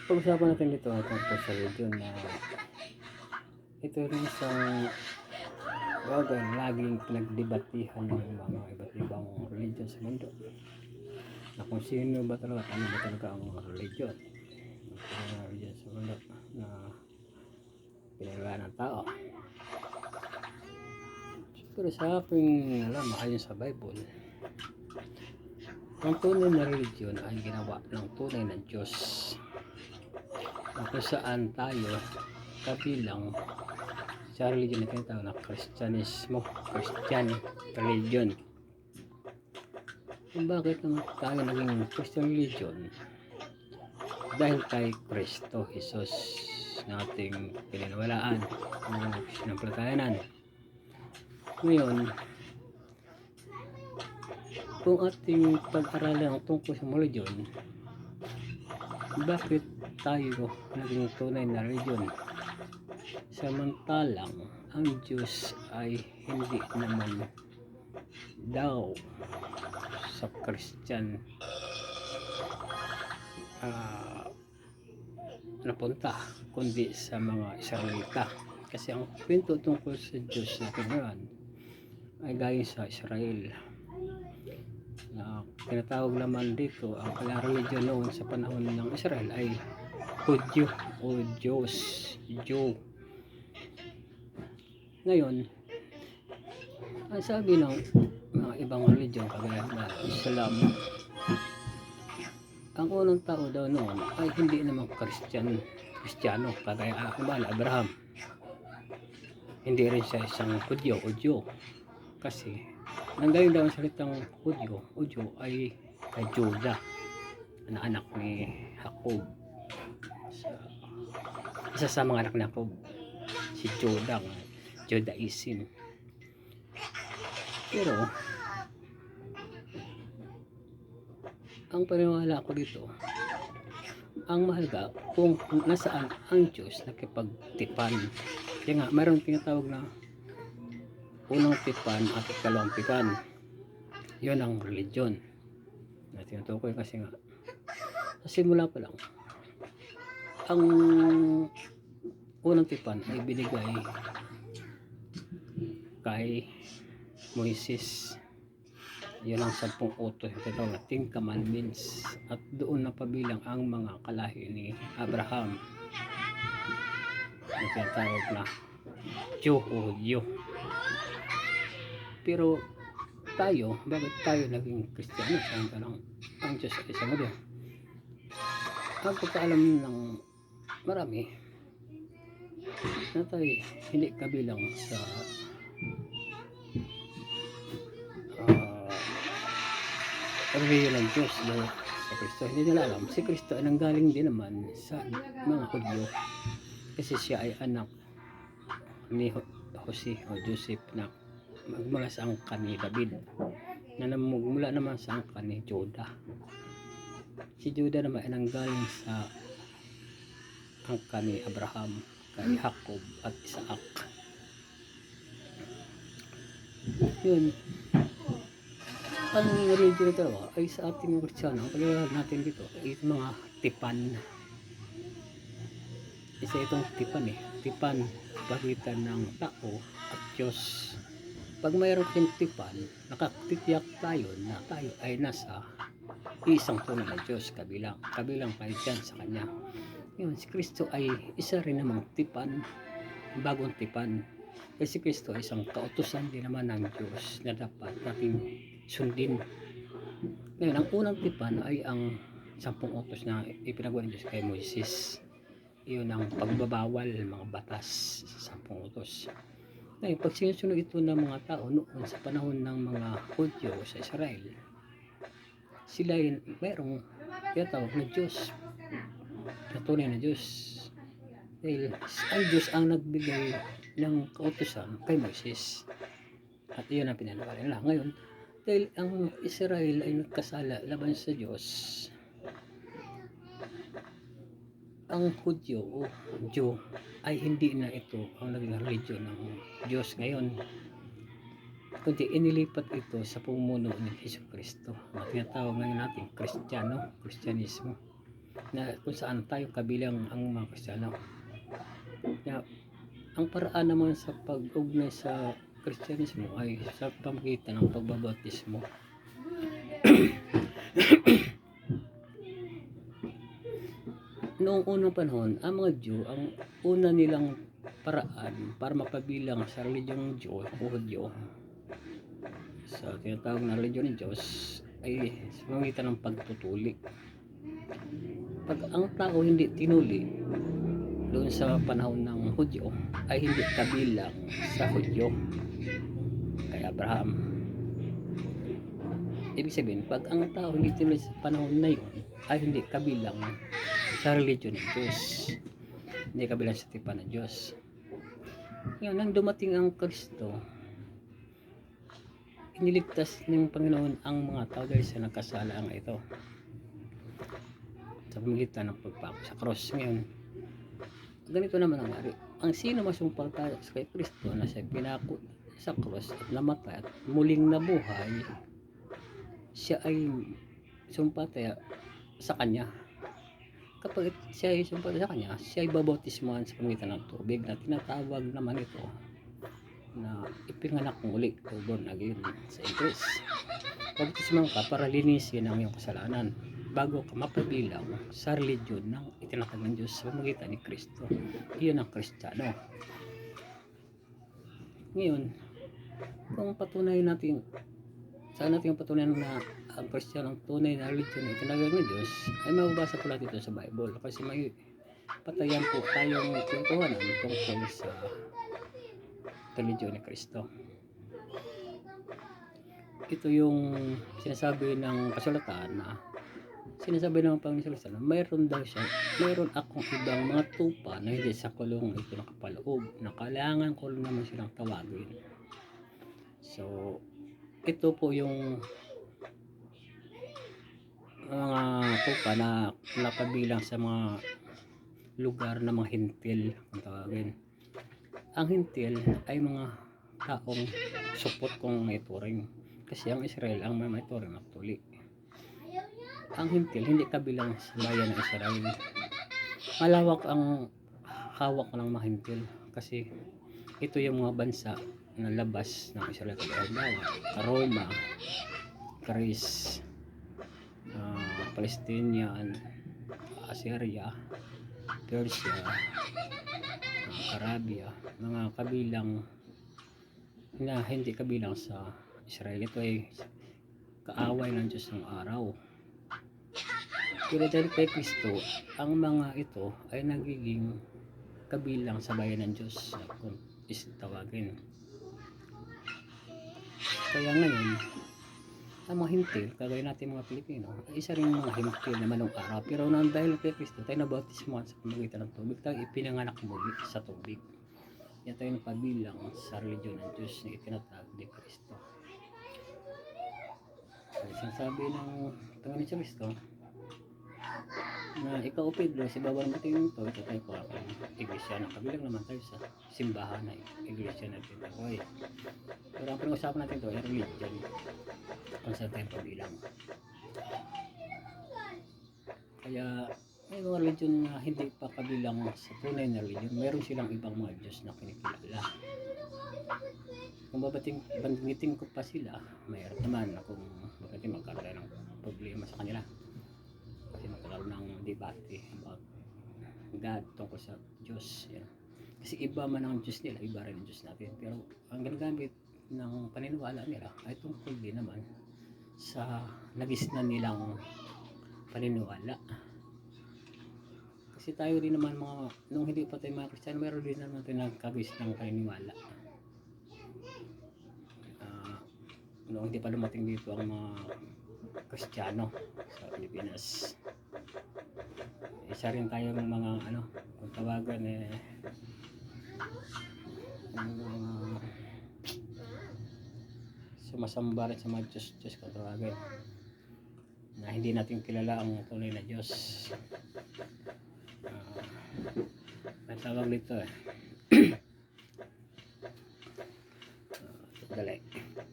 Pag-usapan natin dito tungkol sa religion na ito rin isang bagay na laging pinagdebatihan ng mga iba't ibang religion sa mundo, na kung sino ba talaga at ano ba talaga ang religion, ang mga religion sa mundo na pinagawa ng tao. Pero sa aking alam, ayon sa Bible, ang tunay na religion ay ginawa ng tunay na Diyos, na kung saan tayo kabilang sa religion na tinatawag na Kristyanismo, Christian religion. Kung bakit tayo naging Christian religion? Dahil kay Kristo Jesus na ating pininiwalaan ng sinampalatayanan. Ngayon, kung ating pag-aralan ang tungkol sa religion, bakit tayo naging tunay na religion? Samantalang ang Diyos ay hindi naman daw sa Christian napunta, kundi sa mga Israelita. Kasi ang kwento tungkol sa Diyos na Panginoon ay galing sa Israel, na tinatawag naman dito ang kanilang religion noon sa panahon ng Israel ay Hudyo o Diyos, Jew. Ngayon, ang sabi ng mga ibang religion kagaya na Islam, ang unang tao daw noon ay hindi naman Kristiyano kagaya Abraham. Hindi rin siya isang Hudyo o Jew, kasi nanggaling daw ang salitang Hudyo o Jew ay kay Judah, na anak ni Jacob. Isa sa mga anak ni Jacob, si Judah, Judaism. Pero ang paniwala ko dito, ang mahalaga kung nasaan ang Diyos nakipagtipan. Kaya nga, mayroong tinatawag na unang tipan at ikalawang tipan. Yun ang religion na tinutukoy, kasi nga sa simula pa lang, ang unang tipan ay binigay kay Moises. Yun ang 10 utos, ito na 10 commandments, at doon napabilang ang mga kalahi ni Abraham na tinatawag na Jew o Hudyo. Pero tayo, bakit tayo naging Kristiyano? Saan ka lang ang Diyos ay isa mo din? Ang pagkaalam ng marami na tayo hindi kabilang sa religion ng Diyos dahil sa Kristo. Hindi nila alam, si Kristo ay nanggaling din naman sa mga Hudyo, kasi siya ay anak ni Jose o Joseph na magmula sa angkan ni David, na namumula naman sa angkan ni Judah. Si Judah naman ay nanggaling sa angkan ni Abraham, kay Jacob at Isaac. Yun, ang religion dalawa ay sa ating mga Kristiyano, ang pag-aaral natin dito ay mga tipan. Isa itong tipan tipan pagitan ng tao at Diyos. Pag mayroong tipan, nakatitiyak tayo na tayo ay nasa isang tunay na Diyos, kabilang tayo dyan sa Kanya. Yun, si Kristo ay isa rin namang tipan, bagong tipan. Kasi Kristo ay isang kautusan din naman ng Diyos na dapat nating sundin. Ngayon, ang unang tipan ay ang 10 utos na ipinagawa ng Diyos kay Moises. Iyon ang pagbabawal, mga batas sa 10 utos. Ngayon, pag sinusunod ito ng mga tao noon sa panahon ng mga Hudyo sa Israel, sila ay mayroong tinatawag na Diyos, na tunay na Diyos. Dahil ang Diyos ang nagbigay ng kautusan kay Moises, at iyon ang pinaniwala nila. Ngayon, dahil ang Israel ay nagkasala laban sa Diyos, ang Hudyo o Jew ay hindi na ito ang naging religion ng Diyos ngayon, kundi inilipat ito sa pumuno ni Jesucristo, na tinatawag ngayon natin Kristiyano, Kristyanismo. na kung saan tayo kabilang ang mga Kristiyano. Kaya, ang paraan naman sa pag-ugnay sa Kristyanismo ay sa pamagitan ng pagbabautismo. Noong unang panahon, ang mga Diyo, ang una nilang paraan para mapabilang sa religyong Diyo o Hudyo sa tinatawag na religion ng Diyos ay sa pamamagitan ng pagtutuli. Pag ang tao hindi tinuli doon sa panahon ng Hudyo ay hindi kabilang sa Hudyo kay Abraham. Ibig sabihin, pag ang tao hindi tinuli sa panahon na yun ay hindi kabilang sa religion ng Diyos, hindi kabilang sa tipan ng Diyos. Ngayon, nang dumating ang Kristo, iniligtas ng Panginoon ang mga tao dahil sa nagkasalaang ito sa pamamagitan ng pagpako sa cross. Ngayon, ganito naman ang nangyari. Ang sino masumpaltayo sa kay Kristo na siya pinako sa cross at namatay at muling nabuhay, siya ay sumpaltayo sa Kanya. Kapag siya ay sumpaltayo sa Kanya, siya ay babautismuhan sa pamamagitan ng tubig na tinatawag naman ito na ipinganak muli o born again sa Ingles. Babautismuhan ka para linisin ang iyong kasalanan bago ka mapabilang sa religion ng itinatag ng Diyos sa pamamagitan ni Kristo. Iyon ang Kristiyano. Ngayon, kung patunayan natin, saan natin patunayan na ang Kristiyano ang tunay na religion na itinatag ng Diyos, ay mababasa po natin ito sa Bible. Kasi may patayan po tayong kukuhanan tungkol sa religion ni Kristo. Ito yung sinasabi ng kasulatan na sinasabi ng Panginoon na mayroon daw siya, mayroon akong ibang mga tupa na hindi sa kulong ito nakapaloob, na kailangan ko naman silang tawagin. So, ito po yung mga tupa na napabilang sa mga lugar na mga hintil kung tawagin. Ang hintil ay mga taong supot kung may turing, kasi ang Israel ang may turing na tuli. Ang hintil hindi kabilang sa bayan ng Israel. Malawak ang hawak ng mga hintil kasi ito yung mga bansa na labas ng Israel, Roma, Greece, Palestinian, Assyria, Persia, Arabia, mga kabilang na hindi kabilang sa Israel. Ito ay kaaway ng Diyos ng araw. Pero dahil kay Kristo, ang mga ito ay nagiging kabilang sa bayan ng Diyos kung tawagin. Kaya ngayon, ang mga hintil, kagaya natin mga Pilipino, ay isa rin mga hintil naman ng araw. Pero nang dahil kay Kristo, tayo nabautismuhan sa pamamagitan ng tubig, tayo ipinanganak muli sa tubig. Yan tayo napabilang sa religion ng Diyos na itinatag ni Kristo. Sinasabi ng Panginoon sa Kristo na ikaw, Pedro, si Baba ng Bating ito, ito tayo po ang iglesia na kabilang naman tayo sa simbahan na iglesia na tinatawag. Pero ang pinag-usapan natin ito ay religion kung saan tayo pabilang. Kaya may mga religion na hindi pa kabilang sa tunay na religion, meron silang ibang mga Diyos na kinikilala. Kung babanggitin ko pa sila, mayroon naman akong magkaroon ng problema sa kanila. Kasi magkaroon ng debate about God tungkol sa Diyos. Yan. Kasi iba man ang Diyos nila, iba rin ang Diyos natin. Pero ang ginagamit ng paniniwala nila ay tungkol din naman sa nagisnan nilang paniniwala. Kasi tayo din naman mga, nung hindi pa tayo mga Kristiyano, meron din naman tayo nagkagis ng paniniwala. Noong hindi pa dumating dito ang mga Kristiyano sa Pilipinas, isa rin tayo ng mga kung tawagan sumasamba rin sa mga Diyos kung tawagan, na hindi natin kilala ang tunay na Diyos. May tawag dito dali.